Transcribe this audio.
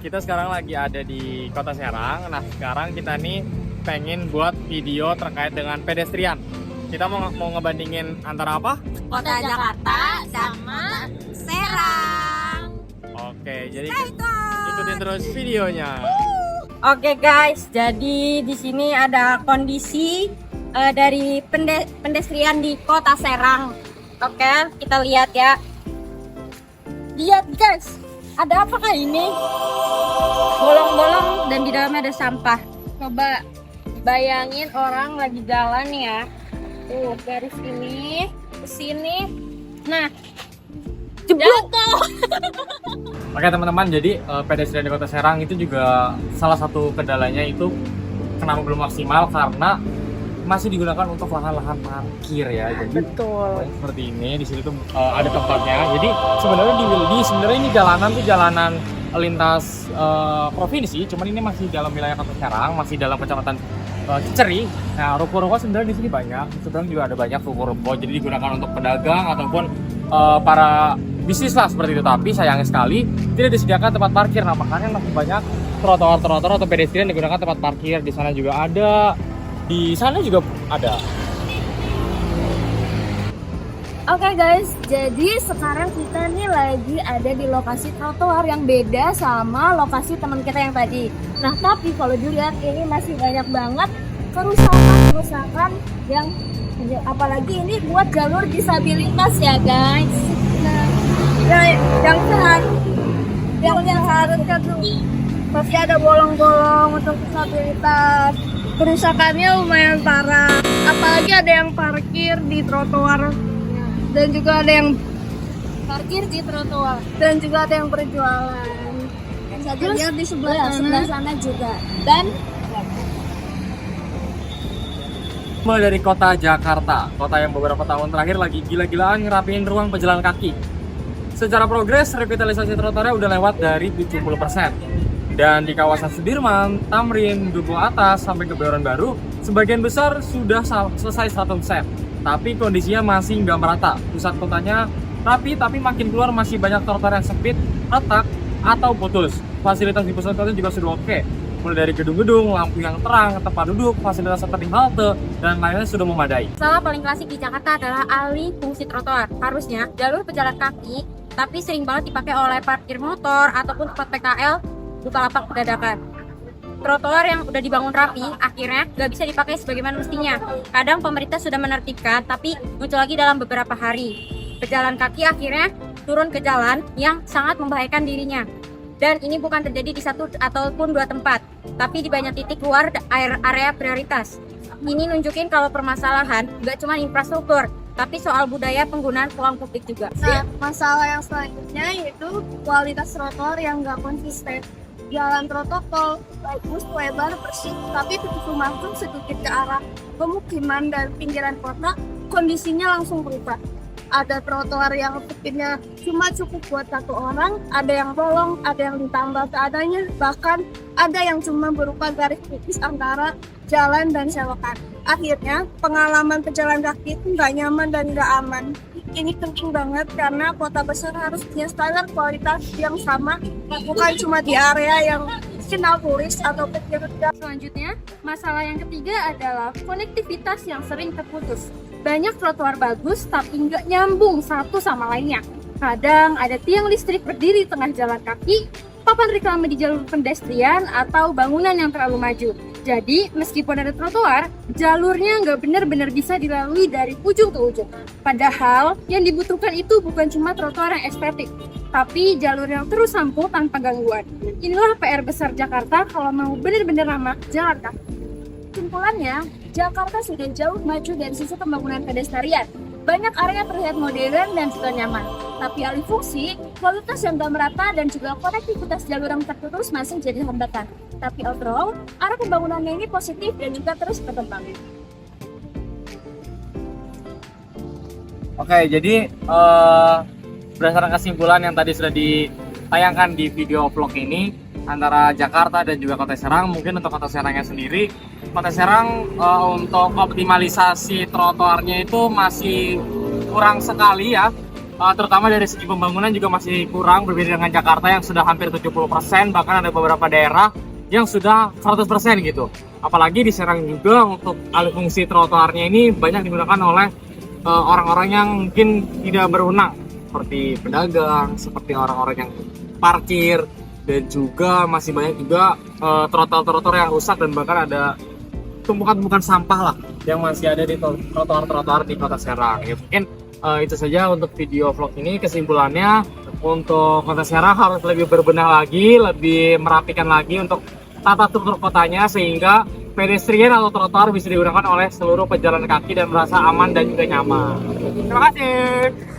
kita sekarang lagi ada di Kota Serang. Nah, sekarang kita nih pengen buat video terkait dengan pedestrian. Kita mau ngebandingin antara apa? Kota Jakarta sama Serang. Oke, jadi ikutin terus videonya. Oke guys, jadi di sini ada kondisi dari pedestrian di Kota Serang. Oke, kita lihat ya. Lihat guys, ada apakah ini? Bolong-bolong dan di dalamnya ada sampah. Coba bayangin orang lagi jalan ya. Tuh, garis ini ke sini. Nah, jatuh. Oke teman-teman, jadi pedestrian di Kota Serang itu juga salah satu kendalanya itu kenapa belum maksimal karena masih digunakan untuk lahan-lahan parkir ya. Jadi Betul. seperti ini di sini tuh ada tempatnya. Jadi sebenarnya sebenarnya ini jalanan tuh jalanan lintas provinsi, cuman ini masih dalam wilayah Kota Serang, masih dalam kecamatan Ciceri. Nah, ruko-ruko sebenarnya di sini banyak. Sebenarnya juga ada banyak ruko-ruko, jadi digunakan untuk pedagang ataupun para bisnis lah seperti itu. Tapi sayangnya sekali tidak disediakan tempat parkir. Nah, makanya masih banyak trotoar-trotoar atau pedestrian digunakan tempat parkir. Di sana juga ada, di sana juga ada. Oke guys, jadi sekarang kita nih lagi ada di lokasi trotoar yang beda sama lokasi teman kita yang tadi. Nah, tapi kalau dilihat ini masih banyak banget kerusakan yang apalagi ini buat jalur disabilitas ya guys. Nah, yang seharusnya tuh masih ada bolong-bolong untuk disabilitas. Kerusakannya lumayan parah. Apalagi ada yang parkir di trotoar. Dan juga ada yang parkir di trotoar dan juga ada yang berjualan. Bisa dilihat di sebelah sana juga. Dan Mulai dari kota Jakarta, kota yang beberapa tahun terakhir lagi gila-gilaan ngerapiin ruang pejalan kaki. Secara progres, revitalisasi trotoarnya udah lewat dari 70%. Dan di kawasan Sudirman, Tamrin, Dukuh Atas, sampai ke Kebayoran Baru, sebagian besar sudah selesai 100%. Tapi kondisinya masih nggak merata. Pusat kotanya rapi, tapi makin keluar masih banyak trotoar yang sempit, retak, atau putus. Fasilitas di pusat kota juga sudah oke. Mulai dari gedung-gedung, lampu yang terang, tempat duduk, fasilitas seperti halte, dan lainnya sudah memadai. Masalah paling klasik di Jakarta adalah alih fungsi trotoar. Harusnya jalur pejalan kaki, tapi sering banget dipakai oleh parkir motor ataupun tempat PKL, bukalapak dadakan. Trotoar yang udah dibangun rapi, akhirnya nggak bisa dipakai sebagaimana mestinya. Kadang pemerintah sudah menertibkan, tapi muncul lagi dalam beberapa hari. Pejalan kaki akhirnya turun ke jalan yang sangat membahayakan dirinya. Dan ini bukan terjadi di satu ataupun dua tempat, tapi di banyak titik luar area prioritas. Ini nunjukin kalau permasalahan nggak cuma infrastruktur, tapi soal budaya penggunaan ruang publik juga. nah, masalah yang selanjutnya yaitu kualitas trotoar yang nggak konsisten. Jalan protokol bagus, lebar, bersih, tapi begitu masuk sedikit ke arah pemukiman dan pinggiran kota, kondisinya langsung berubah. Ada trotoar yang sempitnya cuma cukup buat satu orang, ada yang bolong, ada yang ditambah seadanya, bahkan ada yang cuma berupa garis tipis antara jalan dan selokan. Akhirnya, pengalaman pejalan kaki itu nggak nyaman dan nggak aman. Ini penting banget karena kota besar harus punya standar kualitas yang sama, bukan cuma di area yang kenal turis atau kecil-kecil. Selanjutnya, masalah yang ketiga adalah konektivitas yang sering terputus. Banyak trotoar bagus tapi nggak nyambung satu sama lainnya. Kadang ada tiang listrik berdiri di tengah jalan kaki, papan reklame di jalur pedestrian, atau bangunan yang terlalu maju. Jadi, meskipun ada trotoar, jalurnya nggak benar-benar bisa dilalui dari ujung ke ujung. Padahal, yang dibutuhkan itu bukan cuma trotoar yang estetik, tapi jalur yang terus rampung tanpa gangguan. Inilah PR besar Jakarta kalau mau benar-benar ramah jalan kaki. Kesimpulannya, Jakarta sudah jauh maju dari sisi pembangunan pedestrian. Banyak area terlihat modern dan juga nyaman. Tapi alih fungsi, kualitas yang tak merata dan juga konektivitas jalur yang terputus masih jadi hambatan. Tapi overall, arah pembangunannya ini positif dan juga terus berkembang. Oke, jadi berdasarkan kesimpulan yang tadi sudah ditayangkan di video vlog ini antara Jakarta dan juga Kota Serang, mungkin untuk Kota Serangnya sendiri, Kota Serang untuk optimalisasi trotoarnya itu masih kurang sekali ya. terutama dari segi pembangunan juga masih kurang, berbeda dengan Jakarta yang sudah hampir 70%, bahkan ada beberapa daerah yang sudah 100% gitu. Apalagi di Serang juga untuk alih fungsi trotoarnya ini banyak digunakan oleh orang-orang yang mungkin tidak berwenang, seperti pedagang, seperti orang-orang yang parkir, dan juga masih banyak juga trotoar-trotoar yang rusak, dan bahkan ada tumpukan-tumpukan sampah lah yang masih ada di trotoar-trotoar di Kota Serang. Ya, mungkin itu saja untuk video vlog ini. Kesimpulannya, untuk Kota Serang harus lebih berbenah lagi, lebih merapikan lagi untuk tata struktur kotanya, sehingga pedestrian atau trotoar bisa digunakan oleh seluruh pejalan kaki dan merasa aman dan juga nyaman. Terima kasih.